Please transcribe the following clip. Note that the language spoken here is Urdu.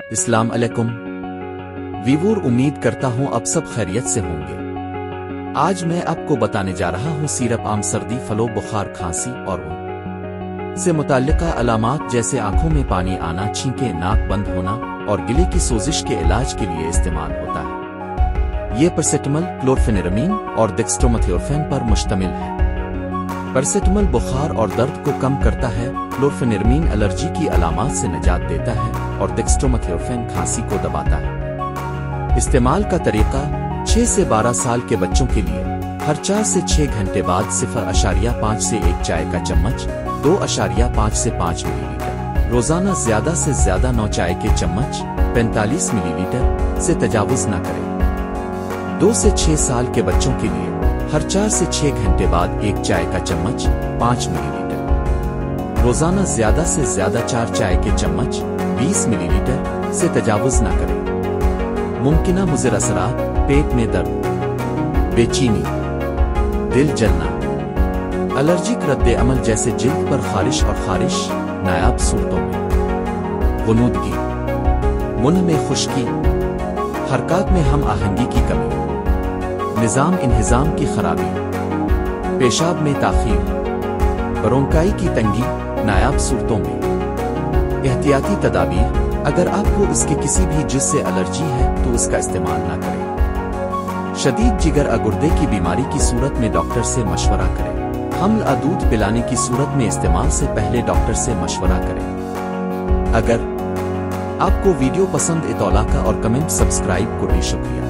السلام علیکم ویور، امید کرتا ہوں اب سب خیریت سے ہوں گے۔ آج میں آپ کو بتانے جا رہا ہوں سیرپ عام سردی، فلو، بخار، کھانسی اور ان سے متعلقہ علامات جیسے آنکھوں میں پانی آنا، چھینکیں، ناک بند ہونا اور گلے کی سوزش کے علاج کے لیے استعمال ہوتا ہے۔ یہ پیراسیٹامول، کلورفینرامین اور ڈیکسٹرومیتھورفین پر مشتمل ہے۔ پیراسیٹامول بخار اور درد کو کم کرتا ہے، کلورفینرامین الرجی کی علامات سے نجات دیتا ہے اور ڈیکسٹرومیتھورفین کھانسی کو دباتا ہے۔ استعمال کا طریقہ: 6 سے 12 سال کے بچوں کے لیے ہر 4 سے 6 گھنٹے بعد 0.5 سے 1 چائے کا چمچ 2.5 سے 5 ملی لیٹر روزانہ، زیادہ سے زیادہ 9 چائے کے چمچ 45 ملی لیٹر سے تجاوز نہ کریں۔ 2 سے 6 سال کے بچوں کے لیے ہر 4 سے 6 گھنٹے بعد 1 چائے کا چمچ 5 ملی لیٹر روزانہ، زیادہ سے زیادہ 4 چائے کے چمچ 20 ملی لیٹر سے تجاوز نہ کریں۔ ممکنہ مضر اثرات: پیٹ میں درد، بے چینی، دل جلنا، الرجک رد عمل جیسے جلد پر خارش اور خارش، نایاب صورتوں میں غنودگی، منہ میں خشکی، حرکات میں ہم آہنگی کی کمی، نظام انہضام کی خرابی، پیشاب میں تاخیر، برونکائی کی تنگی، نایاب صورتوں میں احتیاطی تدابیر: اگر آپ کو اس کے کسی بھی جز سے الرجی ہے تو اس کا استعمال نہ کریں۔ شدید جگر گردے کی بیماری کی صورت میں ڈاکٹر سے مشورہ کریں۔ حمل دودھ پلانے کی صورت میں استعمال سے پہلے ڈاکٹر سے مشورہ کریں۔ اگر آپ کو ویڈیو پسند اطلاع کا اور کمنٹ سبسکرائب کو بھی شکریہ۔